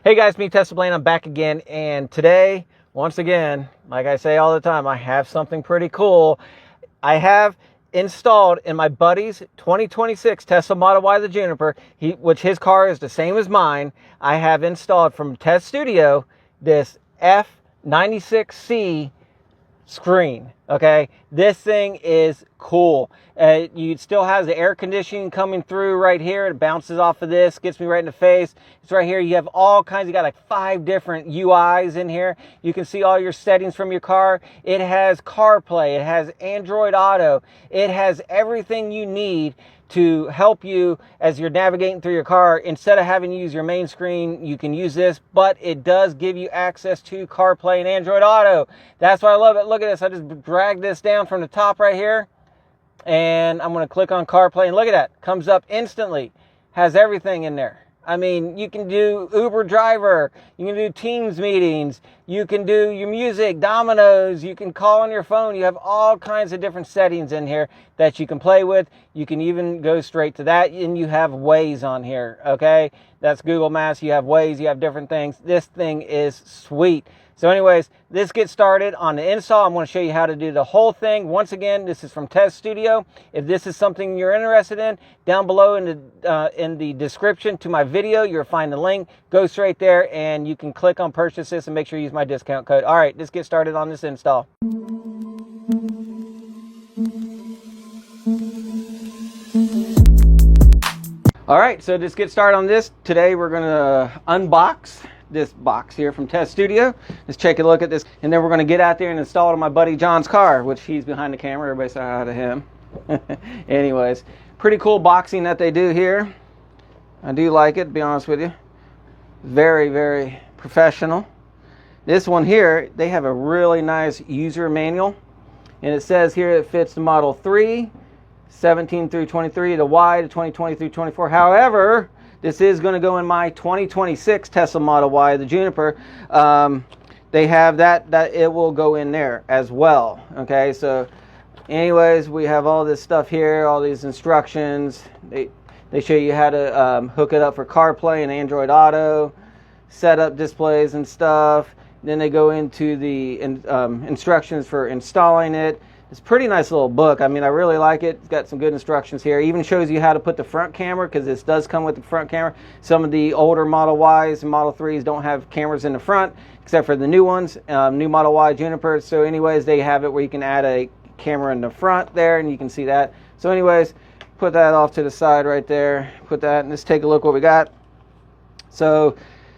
Hey guys, me Blaine, I'm back again, and today, once again, like I say all the time, I have something pretty cool. I have installed in my buddy's 2026 Tesla Model Y, the Juniper, which his car is the same as mine. I have installed from TesStudio this F96C screen. Okay, this thing is cool. You still has the air conditioning coming through right here. It bounces off of this, gets me right in the face. It's right here. You have all kinds. You got like 5 different UIs in here. You can see all your settings from your car. It has CarPlay. It has Android Auto. It has everything you need to help you as you're navigating through your car. Instead of having to use your main screen, you can use this, but it does give you access to CarPlay and Android Auto. That's why I love it. Look at this. I just drag this down from the top right here, and I'm going to click on CarPlay, and look at that. Comes up instantly. Has everything in there. I mean, you can do Uber driver, you can do Teams meetings, you can do your music, dominoes, you can call on your phone. You have all kinds of different settings in here that you can play with. You can even go straight to that, and you have Waze on here, okay? That's Google Maps. You have Waze, you have different things. This thing is sweet. So anyways, let's get started on the install. I'm going to show you how to do the whole thing. Once again, this is from TesStudio. If this is something you're interested in, down below in the description to my video, you'll find the link. Go straight there, and you can click on purchase this and make sure you use my discount code. All right, let's get started on this install. All right, so let's get started on this. Today we're going to unbox this box here from TesStudio. Let's take a look at this, and then we're going to get out there and install it on my buddy John's car, which he's behind the camera. Everybody say hi to him. Anyways, pretty cool boxing that they do here. I do like it, to be honest with you. Very, very professional. This one here, they have a really nice user manual, and it says here it fits the Model 3, 17 through 23, the Y, the 2020 through 24. However, this is going to go in my 2026 Tesla Model Y, the Juniper. They have that it will go in there as well. Okay, so anyways, we have all this stuff here, all these instructions. They show you how to hook it up for CarPlay and Android Auto, set up displays and stuff. Then they go into the instructions for installing it. It's a pretty nice little book. I mean, I really like it. It's got some good instructions here. It even shows you how to put the front camera, because this does come with the front camera. Some of the older Model Ys and Model 3s don't have cameras in the front, except for the new ones, new Model Y Juniper. So anyways, they have it where you can add a camera in the front there, and you can see that. So anyways, put that off to the side right there. Put that, and let's take a look what we got. So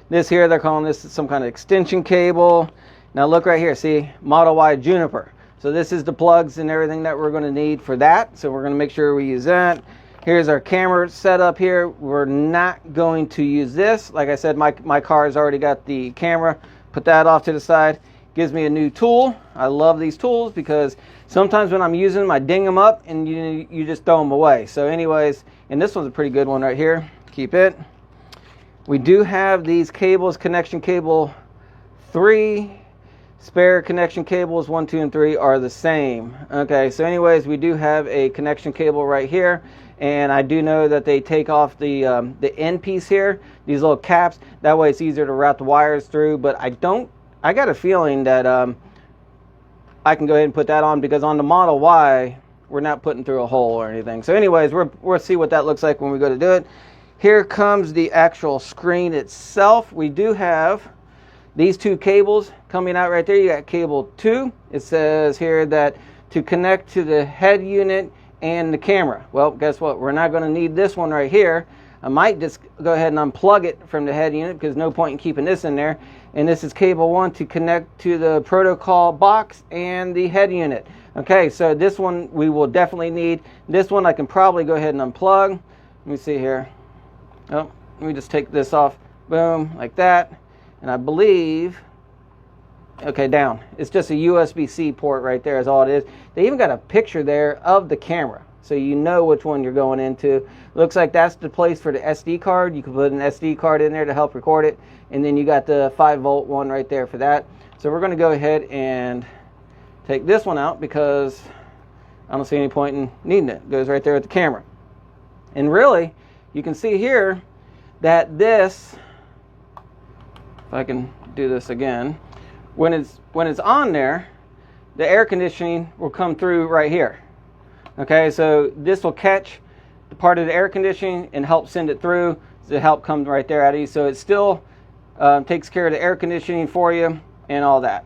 this here, they're calling this some kind of extension cable. Now look right here, see, Model Y Juniper. So this is the plugs and everything that we're going to need for that. So we're going to make sure we use that. Here's our camera setup here. We're not going to use this. Like I said, my car has already got the camera. Put that off to the side. Gives me a new tool. I love these tools because sometimes when I'm using them, I ding them up and you just throw them away. So anyways, and this one's a pretty good one right here. Keep it. We do have these cables, connection cable 3. Spare connection cables 1, 2, and 3 are the same. Okay, so anyways, we do have a connection cable right here, and I do know that they take off the end piece here, these little caps. That way it's easier to route the wires through, but I got a feeling that I can go ahead and put that on, because on the Model Y, we're not putting through a hole or anything. So anyways, we'll see what that looks like when we go to do it. Here comes the actual screen itself. We do have these 2 cables coming out right there. You got cable 2. It says here that to connect to the head unit and the camera. Well, guess what? We're not going to need this one right here. I might just go ahead and unplug it from the head unit, because no point in keeping this in there. And this is cable 1 to connect to the protocol box and the head unit. Okay, so this one we will definitely need. This one I can probably go ahead and unplug. Let me see here. Oh, let me just take this off. Boom, like that. And I believe, okay, down. It's just a USB-C port right there is all it is. They even got a picture there of the camera, so you know which one you're going into. Looks like that's the place for the SD card. You can put an SD card in there to help record it. And then you got the 5-volt one right there for that. So we're going to go ahead and take this one out, because I don't see any point in needing it. It goes right there with the camera. And really, you can see here that this If I can do this again. When it's on there, the air conditioning will come through right here. Okay, so this will catch the part of the air conditioning and help send it through. To help come right there out of you. So it still takes care of the air conditioning for you and all that.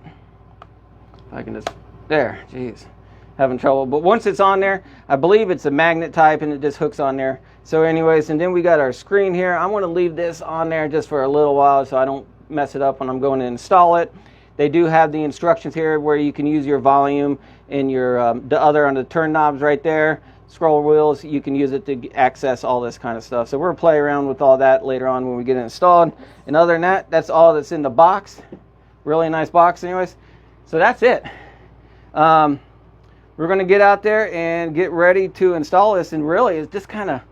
If I can just, there, geez, having trouble. But once it's on there, I believe it's a magnet type and it just hooks on there. So anyways, and then we got our screen here. I'm going to leave this on there just for a little while so I don't mess it up when I'm going to install it. They do have the instructions here where you can use your volume and your the other on the turn knobs right there. Scroll wheels, you can use it to access all this kind of stuff. So we'll play around with all that later on when we get it installed. And other than that, that's all that's in the box. Really nice box anyways. So that's it. We're going to get out there and get ready to install this, and really it just kind of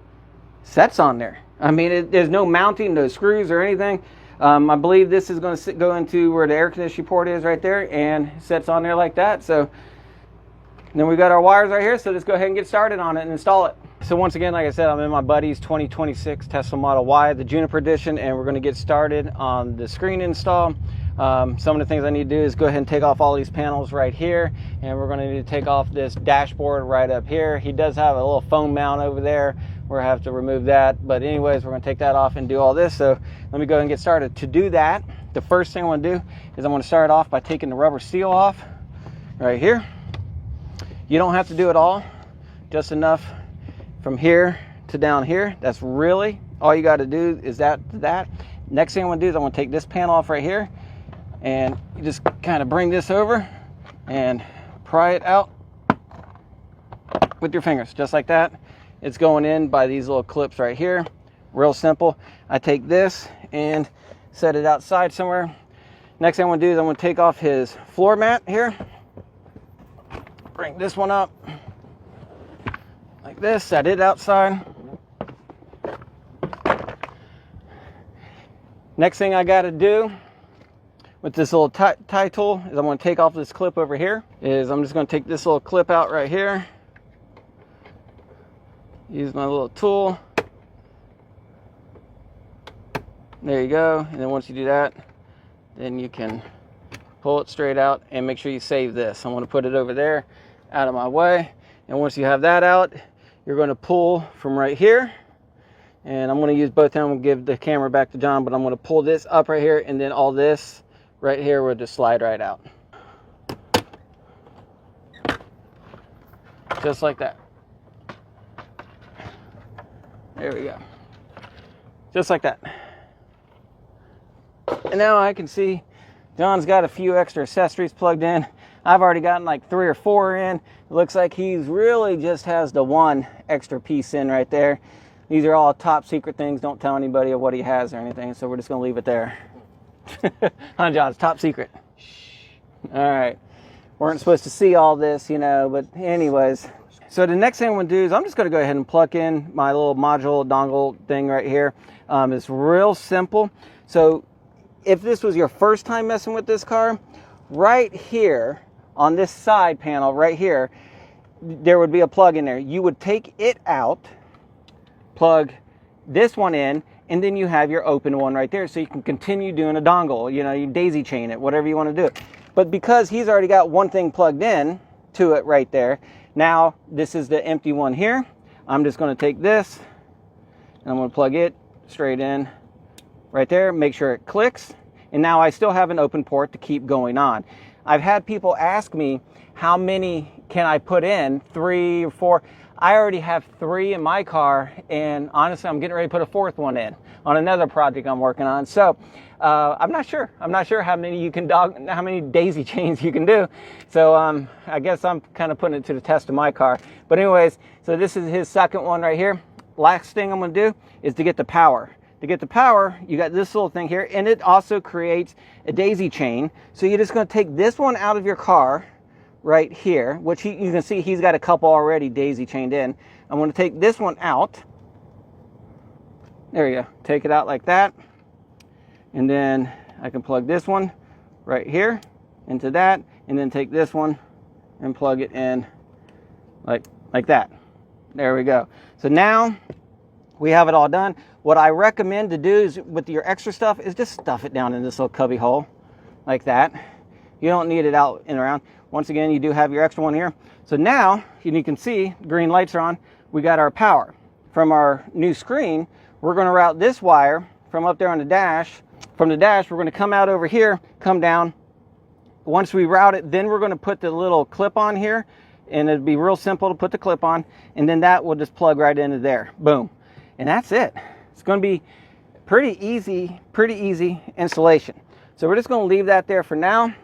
sets on there. I mean, there's no mounting, no screws or anything. I believe this is going to go into where the air conditioning port is right there and sets on there like that. So and then we got our wires right here, so let's go ahead and get started on it and install it. So once again, like I said, I'm in my buddy's 2026 Tesla Model Y, the Juniper Edition, and we're going to get started on the screen install. Some of the things I need to do is go ahead and take off all these panels right here, and we're going to need to take off this dashboard right up here. He does have a little phone mount over there. We'll have to remove that, but anyways, we're going to take that off and do all this. So let me go ahead and get started. To do that, the first thing I want to do is I'm going to start off by taking the rubber seal off right here. You don't have to do it all, just enough from here to down here. That's really all you got to do is that. Next thing I'm going to do is I'm going to take this panel off right here, and you just kind of bring this over and pry it out with your fingers, just like that. It's going in by these little clips right here. Real simple. I take this and set it outside somewhere. Next thing I'm going to do is I'm going to take off his floor mat here. Bring this one up like this, set it outside. Next thing I got to do with this little tie tool is I'm going to take off this clip over here. I'm just going to take this little clip out right here. Use my little tool. There you go. And then once you do that, then you can pull it straight out and make sure you save this. I'm going to put it over there out of my way. And once you have that out, you're going to pull from right here. And I'm going to use both hands. I'm going to give the camera back to John, but I'm going to pull this up right here, and then all this right here will just slide right out. Just like that. There we go. Just like that. And now I can see John's got a few extra accessories plugged in. I've already gotten like 3 or 4 in. It looks like he's really just has the one extra piece in right there. These are all top secret things. Don't tell anybody what he has or anything. So we're just going to leave it there. Huh, John? It's top secret. All right. Weren't supposed to see all this, you know, but anyways. So the next thing I'm going to do is I'm just going to go ahead and plug in my little module dongle thing right here. It's real simple. So if this was your first time messing with this car, right here on this side panel right here, there would be a plug in there. You would take it out, plug this one in, and then you have your open one right there, so you can continue doing a dongle. You know, you daisy chain it, whatever you want to do. But because he's already got one thing plugged in to it right there, now this is the empty one here. I'm just going to take this and I'm going to plug it straight in right there, make sure it clicks, and now I still have an open port to keep going on. I've had people ask me, how many can I put in? 3 or 4? I already have 3 in my car, and honestly, I'm getting ready to put a 4th one in on another project I'm working on. So I'm not sure. I'm not sure how many you can how many daisy chains you can do. So I guess I'm kind of putting it to the test of my car. But anyways, so this is his second one right here. Last thing I'm going to do is to get the power. To get the power, you got this little thing here, and it also creates a daisy chain. So you're just going to take this one out of your car right here, which you can see he's got a couple already daisy chained in. I'm going to take this one out. There you go. Take it out like that. And then I can plug this one right here into that, and then take this one and plug it in like that. There we go. So now we have it all done. What I recommend to do is with your extra stuff is just stuff it down in this little cubby hole like that. You don't need it out and around. Once again, you do have your extra one here. So now you can see green lights are on. We got our power. From our new screen, we're going to route this wire from up there on the dash. From the dash, we're going to come out over here, come down. Once we route it, then we're going to put the little clip on here, and it'd be real simple to put the clip on, and then that will just plug right into there. Boom. And that's it. It's going to be pretty easy installation. So we're just going to leave that there for now.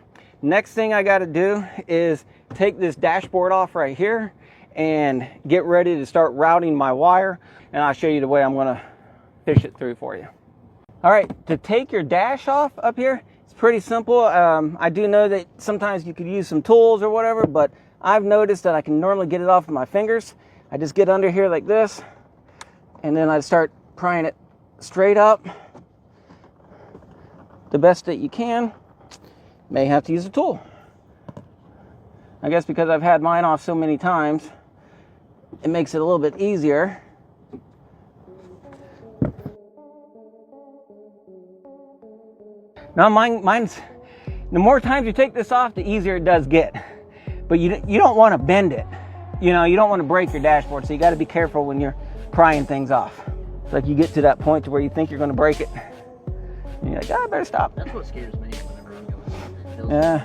Next thing I got to do is take this dashboard off right here and get ready to start routing my wire, and I'll show you the way I'm going to fish it through for you. All right, to take your dash off up here, it's pretty simple. I do know that sometimes you could use some tools or whatever, but I've noticed that I can normally get it off with my fingers. I just get under here like this, and then I start prying it straight up the best that you can. May have to use a tool. I guess because I've had mine off so many times, it makes it a little bit easier. Now mine's, the more times you take this off, the easier it does get. But you don't want to bend it. You know, you don't want to break your dashboard, so you got to be careful when you're prying things off. It's like you get to that point to where you think you're going to break it. And you're like, I better stop. That's what scares me whenever I'm going. Yeah.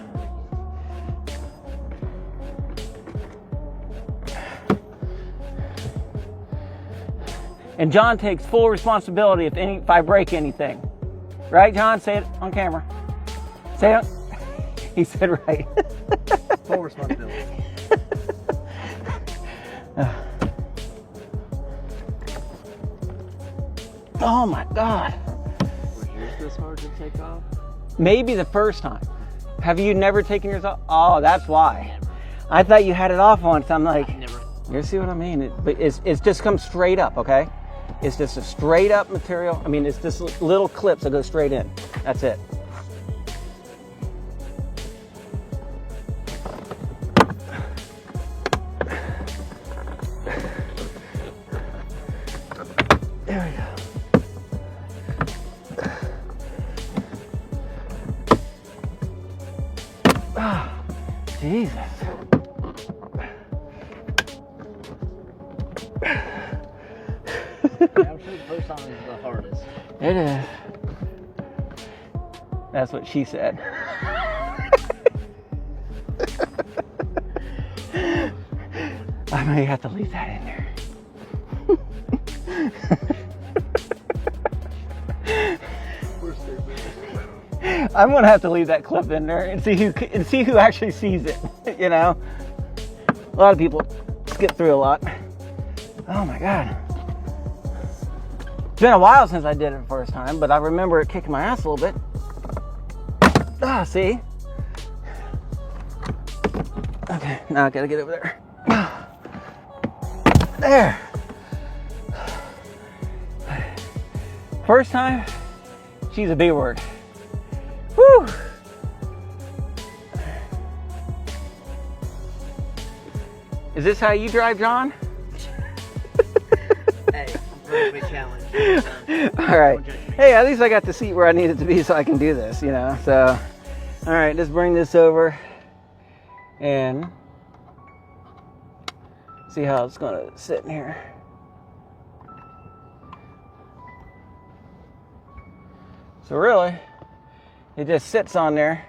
And John takes full responsibility if I break anything. Right, John? Say it on camera. Say it. He said right. Full responsibility. Oh my God. Was yours this hard to take off? Maybe the first time. Have you never taken yours off? Oh, that's why. I thought you had it off once. I'm like, Never. you see what I mean? It's just comes straight up, okay? It's just a straight up material. I mean, it's just little clips that go straight in. That's it. There we go. Ah, Jesus. I'm sure the first time is the hardest. It is. That's what she said. I may have to leave that in there. I'm gonna have to leave that clip in there and see who actually sees it. You know, a lot of people skip through a lot. Oh my God. It's been a while since I did it the first time, but I remember it kicking my ass a little bit. Ah, see? Okay, now I gotta get over there. There. First time, she's a B word. Whew. Is this how you drive, John? Hey, I'm perfectly challenged. All right. Hey, at least I got the seat where I need it to be so I can do this, you know. So, all right, let's bring this over and see how it's going to sit in here. So really, it just sits on there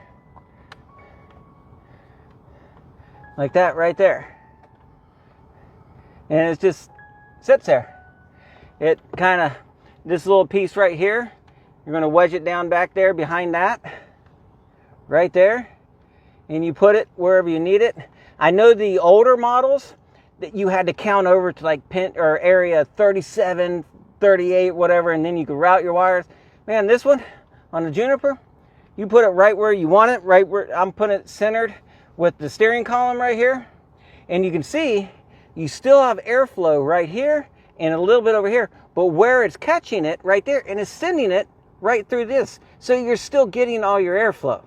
like that right there. And it just sits there. It kind of, this little piece right here, you're going to wedge it down back there behind that, right there, and you put it wherever you need it. I know the older models that you had to count over to like pin or area 37, 38, whatever, and then you could route your wires. Man, this one on the Juniper, you put it right where you want it, right where I'm putting it centered with the steering column right here, and you can see you still have airflow right here and a little bit over here, but where it's catching it right there and it's sending it right through this. So you're still getting all your airflow.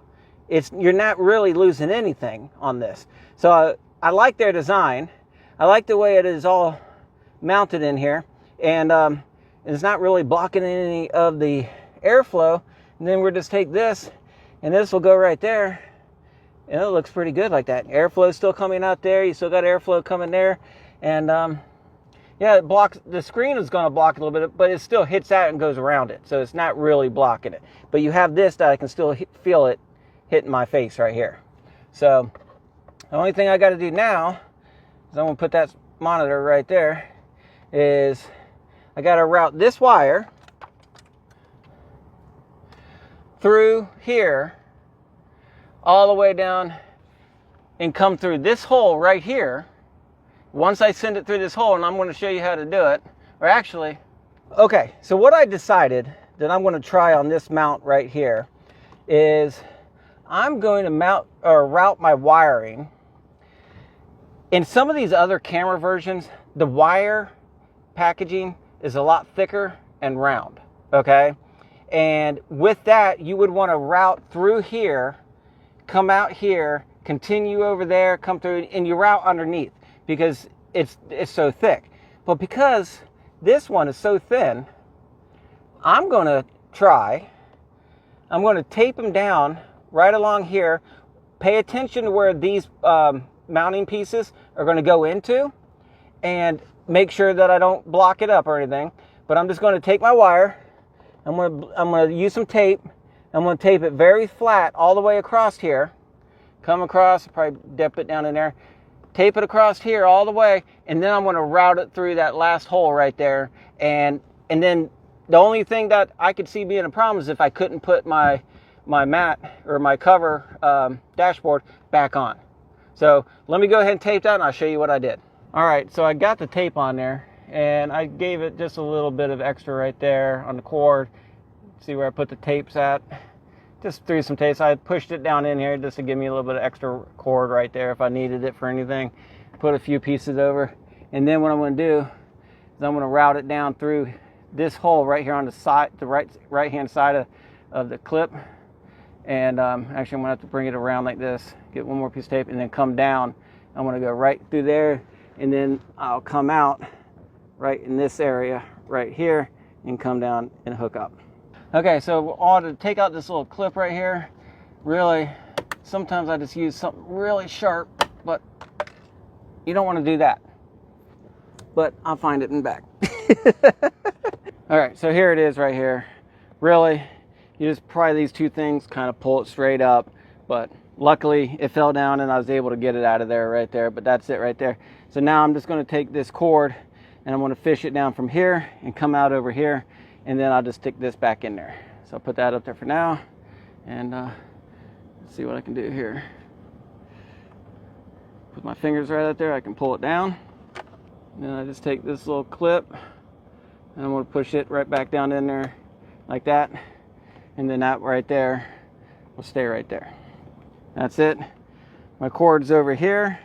You're not really losing anything on this. So I like their design. I like the way it is all mounted in here. And it's not really blocking any of the airflow. And then we'll just take this, and this will go right there, and it looks pretty good like that. Airflow is still coming out there. You still got airflow coming there, and yeah, it blocks. The screen is going to block it a little bit, but it still hits that and goes around it, so it's not really blocking it. But you have this that I can still feel it hitting my face right here. So the only thing I got to do now is I'm going to put that monitor right there. Is I got to route this wire through here all the way down and come through this hole right here. Once I send it through this hole, and I'm going to show you how to do it, or actually, okay, so what I decided that I'm going to try on this mount right here is I'm going to mount or route my wiring. In some of these other camera versions, the wire packaging is a lot thicker and round, okay? And with that, you would want to route through here, come out here, continue over there, come through, and you route underneath because it's so thick. But because this one is so thin, I'm going to tape them down right along here. Pay attention to where these mounting pieces are going to go into, and make sure that I don't block it up or anything. But I'm just going to take my wire, I'm going to use some tape. I'm going to tape it very flat all the way across here. Come across, probably dip it down in there. Tape it across here all the way, and then I'm going to route it through that last hole right there. And then the only thing that I could see being a problem is if I couldn't put my mat or my cover dashboard back on. So let me go ahead and tape that, and I'll show you what I did. All right, so I got the tape on there, and I gave it just a little bit of extra right there on the cord. See where I put the tapes at? Just threw some tapes. I pushed it down in here just to give me a little bit of extra cord right there if I needed it for anything. Put a few pieces over, and then what I'm going to do is I'm going to route it down through this hole right here on the side, the right hand side of the clip. And actually, I'm going to have to bring it around like this, get one more piece of tape, and then come down. I'm going to go right through there, and then I'll come out right in this area right here and come down and hook up. Okay, so I want to take out this little clip right here. Really, sometimes I just use something really sharp, but you don't want to do that. But I'll find it in the back. All right, so here it is right here. Really, you just pry these two things, kind of pull it straight up, but luckily it fell down and I was able to get it out of there right there, but that's it right there. So now I'm just going to take this cord and I'm going to fish it down from here and come out over here, and then I'll just stick this back in there. So I'll put that up there for now, and let's see what I can do here. Put my fingers right up there, I can pull it down. And then I just take this little clip and I'm going to push it right back down in there like that, and then that right there will stay right there. That's it. My cord's over here.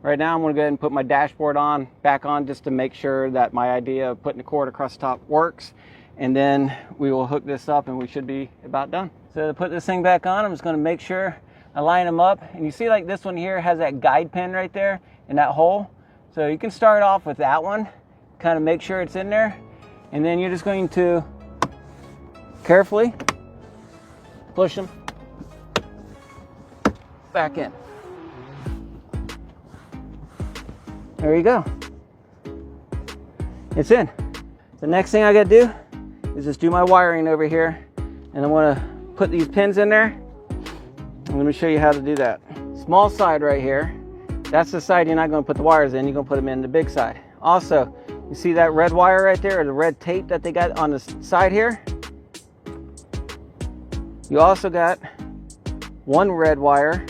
Right now I'm going to go ahead and put my dashboard back on just to make sure that my idea of putting the cord across the top works, and then we will hook this up and we should be about done. So to put this thing back on, I'm just going to make sure I line them up, and you see like this one here has that guide pin right there in that hole. So you can start off with that one, kind of make sure it's in there, and then you're just going to carefully push them back in. There you go. It's in. The next thing I got to do is just do my wiring over here, and I want to put these pins in there. And let me show you how to do that. Small side right here. That's the side you're not going to put the wires in. You're going to put them in the big side. Also, you see that red wire right there, or the red tape that they got on the side here? You also got one red wire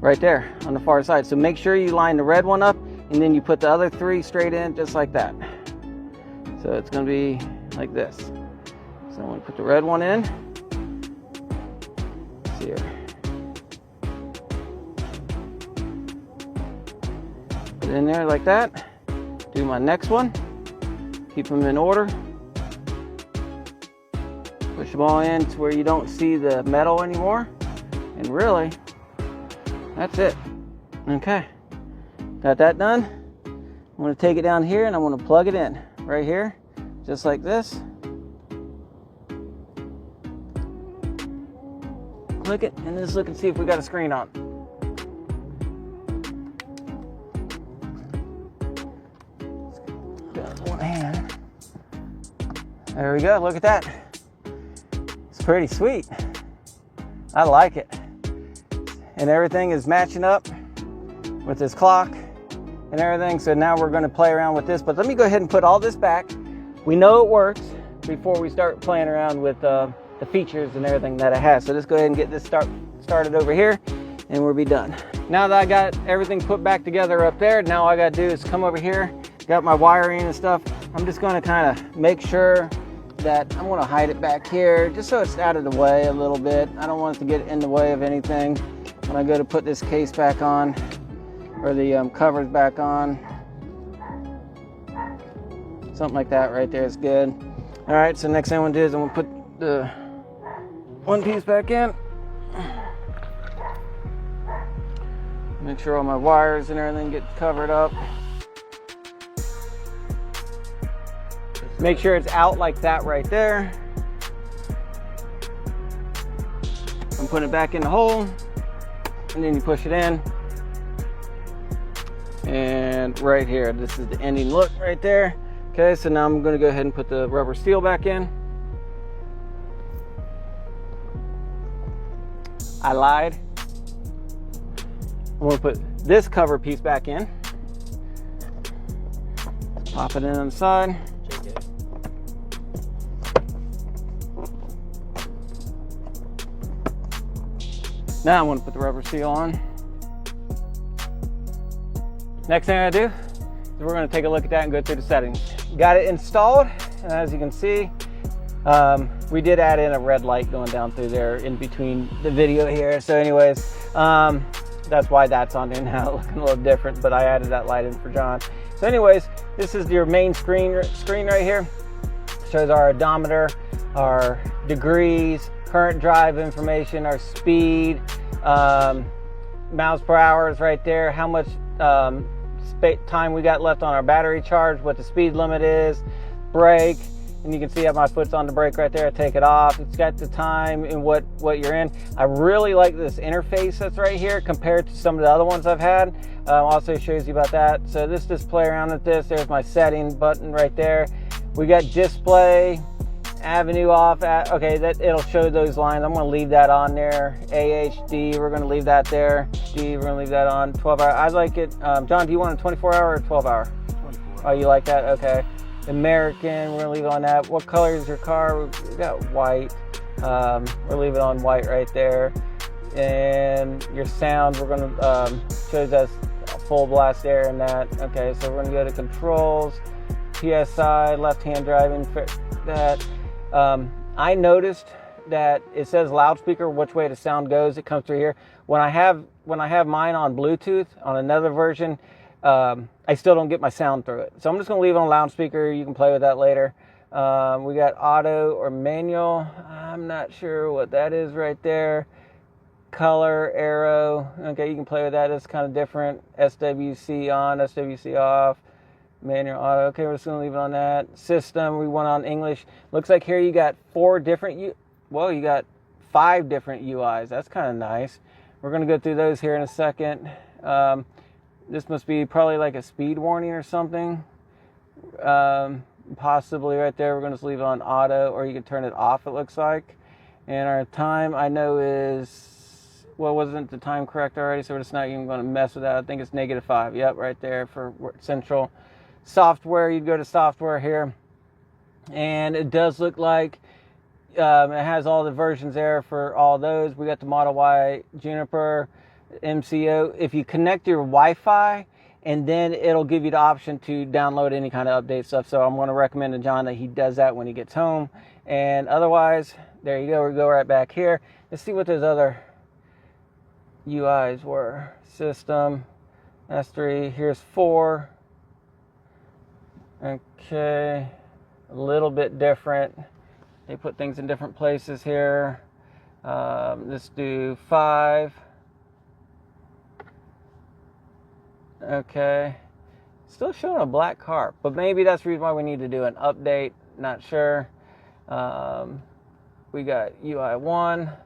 right there on the far side. So make sure you line the red one up, and then you put the other three straight in just like that. So it's going to be like this. So I'm going to put the red one in. Let's see here. Put it in there like that. Do my next one. Keep them in order. Push them all in to where you don't see the metal anymore. And really, that's it. Okay, got that done. I'm going to take it down here and I'm going to plug it in right here. just like this. Click it, and just look and see if we got a screen on. Got one hand. There we go, look at that. It's pretty sweet. I like it. And everything is matching up with this clock and everything. So now we're gonna play around with this, but let me go ahead and put all this back. We know it works before we start playing around with the features and everything that it has. So let's go ahead and get this started over here and we'll be done. Now that I got everything put back together up there, now all I gotta do is come over here, got my wiring and stuff. I'm just gonna kind of make sure that I'm gonna hide it back here just so it's out of the way a little bit. I don't want it to get in the way of anything when I go to put this case back on, or the covers back on. Something like that right there is good. All right, so next thing I'm gonna do is I'm gonna put the one piece back in. Make sure all my wires and everything get covered up. Make sure it's out like that right there. I'm putting it back in the hole, and then you push it in. And right here, this is the ending look right there. Okay, so now I'm gonna go ahead and put the rubber seal back in. I lied. I'm gonna put this cover piece back in. Pop it in on the side. Now I'm gonna put the rubber seal on. Next thing I do is we're gonna take a look at that and go through the settings. Got it installed, and as you can see, we did add in a red light going down through there in between the video here. So anyways, that's why that's on there now, looking a little different, but I added that light in for John. So anyways, this is your main screen right here. Shows our odometer, our degrees, current drive information, our speed, miles per hour is right there, how much time we got left on our battery charge, what the speed limit is, brake, and you can see how my foot's on the brake right there. I take it off. It's got the time and what you're in. I really like this interface that's right here compared to some of the other ones I've had. Also shows you about that. So this, just play around with this. There's my setting button right there. We got display, avenue off. Okay, that it'll show those lines. I'm gonna leave that on there. AHD, we're gonna leave that there. D, we're gonna leave that on. 12 hour. I like it. John, do you want a 24 hour or 12 hour? 24. Oh, you like that? Okay. American, we're gonna leave it on that. What color is your car? We got white. We'll leave it on white right there. And your sound, we're gonna shows us full blast air in that. Okay, so we're gonna go to controls, PSI, left-hand driving. That I noticed that it says loudspeaker, which way the sound goes. It comes through here. When I have mine on Bluetooth on another version, I still don't get my sound through it. So I'm just gonna leave it on loudspeaker. You can play with that later. We got auto or manual. I'm not sure what that is right there. Color, arrow. Okay, you can play with that. It's kind of different. SWC on, SWC off. Manual, auto. Okay, we're just gonna leave it on that. System, we went on English. Looks like here you got you got 5 different UIs. That's kind of nice. We're gonna go through those here in a second. This must be probably like a speed warning or something. Possibly right there. We're going to just leave it on auto, or you can turn it off, it looks like. And our time, I know, is, well, wasn't the time correct already? So we're just not even going to mess with that. I think it's -5. Yep, right there for central. Software, you'd go to software here. And it does look like it has all the versions there for all those. We got the Model Y, Juniper, MCO. If you connect your Wi-Fi, and then it'll give you the option to download any kind of update stuff. So I'm going to recommend to John that he does that when he gets home. And otherwise, there you go. We go right back here. Let's see what those other UIs were. System, that's 3. Here's 4. Okay, a little bit different. They put things in different places here. Let's do 5. Okay, still showing a black car, but maybe that's the reason why we need to do an update. not sure. We got UI1.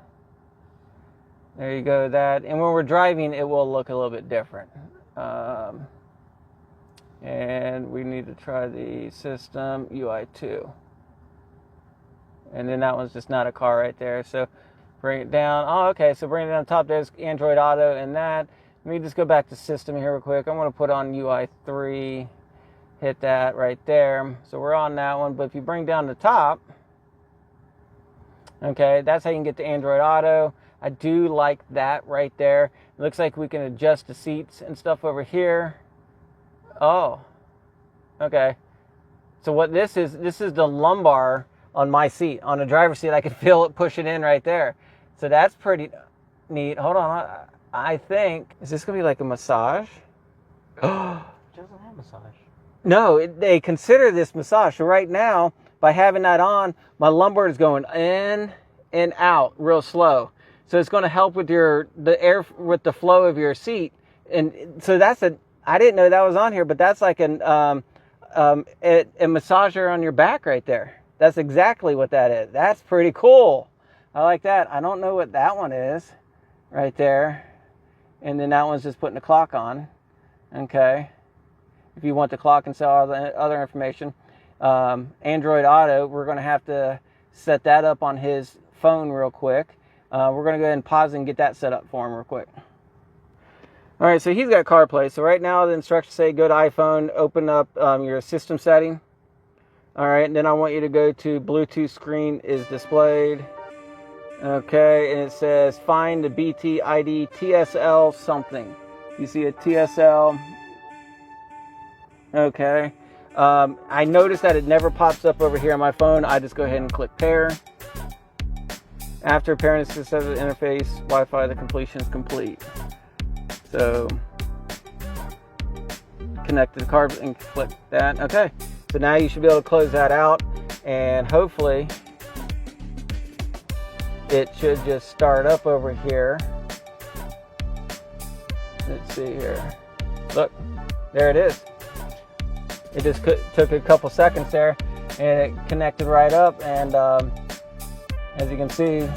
There you go, that. And when we're driving, it will look a little bit different. And we need to try the system UI2. And then that one's just not a car right there. So bring it down. Oh, okay, so bring it down top. There's Android Auto and that. Let me just go back to system here real quick. I'm going to put on UI3. Hit that right there. So we're on that one. But if you bring down the top, okay, that's how you can get to Android Auto. I do like that right there. It looks like we can adjust the seats and stuff over here. Oh, okay. So what this is the lumbar on my seat. On the driver's seat, I can feel it pushing in right there. So that's pretty neat. Hold on. I think, is this going to be like a massage? It doesn't have massage. No, they consider this massage. So right now, by having that on, my lumbar is going in and out real slow. So it's going to help with the flow of your seat. And so I didn't know that was on here, but that's like a massager on your back right there. That's exactly what that is. That's pretty cool. I like that. I don't know what that one is right there. And then that one's just putting the clock on. Okay. If you want the clock and all the other information. Android Auto, we're going to have to set that up on his phone real quick. We're going to go ahead and pause and get that set up for him real quick. All right, so he's got CarPlay. So right now the instructions say go to iPhone, open up your system setting. All right, and then I want you to go to Bluetooth screen is displayed. Okay, and it says find the BT ID TSL something. You see a TSL. Okay. I noticed that it never pops up over here on my phone. I just go ahead and click pair. After pairing the successive interface, Wi-Fi, the completion is complete. So connect to the card and click that. Okay. So now you should be able to close that out, and hopefully it should just start up over here. Let's see here. Look, there it is. It just took a couple seconds there, and it connected right up. And as you can see,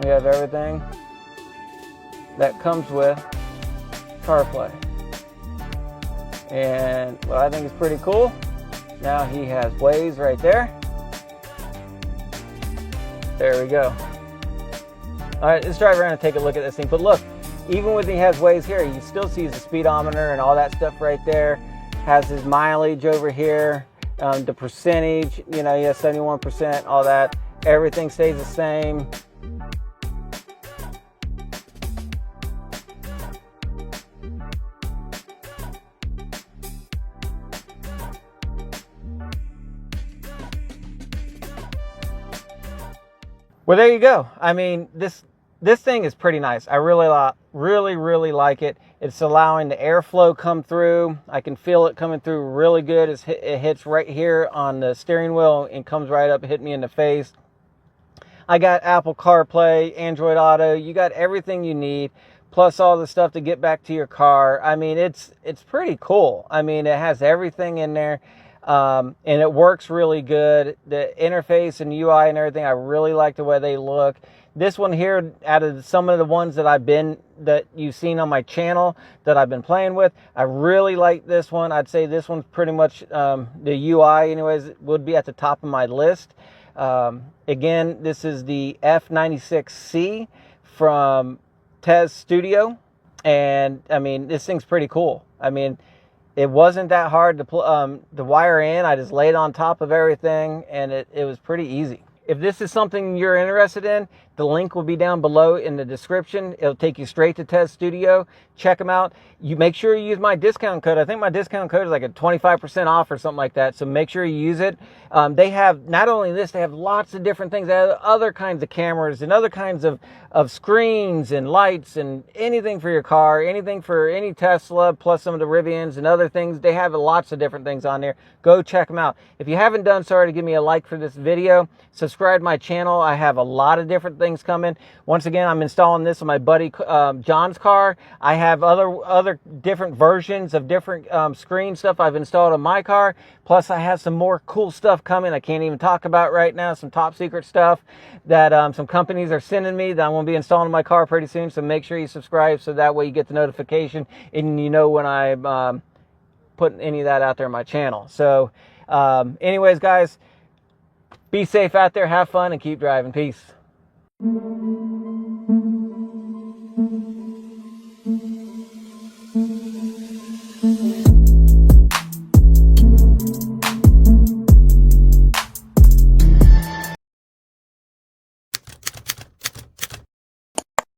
we have everything that comes with CarPlay. And what I think is pretty cool, now he has Waze right there. There we go. All right, let's drive around and take a look at this thing. But look, even when he has Waze here, he still sees the speedometer and all that stuff right there. Has his mileage over here, the percentage, you know, he has 71%, all that. Everything stays the same. Well, there you go. I mean, this thing is pretty nice. I really like it. It's allowing the airflow come through. I can feel it coming through really good. It hits right here on the steering wheel and comes right up, hit me in the face. I got Apple CarPlay, Android Auto. You got everything you need, plus all the stuff to get back to your car. I mean, it's pretty cool. I mean, it has everything in there. And it works really good. The interface and UI and everything, I really like the way they look. This one here, out of some of the ones that you've seen on my channel that I've been playing with, I really like this one. I'd say this one's pretty much, the UI anyways, would be at the top of my list. Again, this is the F96C from TesStudio. And I mean, this thing's pretty cool. I mean, it wasn't that hard to wire in. I just laid on top of everything, and it was pretty easy. If this is something you're interested in, the link will be down below in the description. It'll take you straight to TesStudio. Check them out. You make sure you use my discount code. I think my discount code is like a 25% off or something like that. So make sure you use it. They have, not only this, they have lots of different things. They have other kinds of cameras and other kinds of screens and lights and anything for your car, anything for any Tesla, plus some of the Rivians and other things. They have lots of different things on there. Go check them out. If you haven't done so already, give me a like for this video. Subscribe to my channel. I have a lot of different things coming. Once again, I'm installing this on my buddy John's car. I have other different versions of different screen stuff I've installed on my car. Plus, I have some more cool stuff coming I can't even talk about right now. Some top secret stuff that some companies are sending me that I'm going to be installing in my car pretty soon. So make sure you subscribe so that way you get the notification and you know when I put any of that out there on my channel. So anyways, guys, be safe out there, have fun, and keep driving. Peace.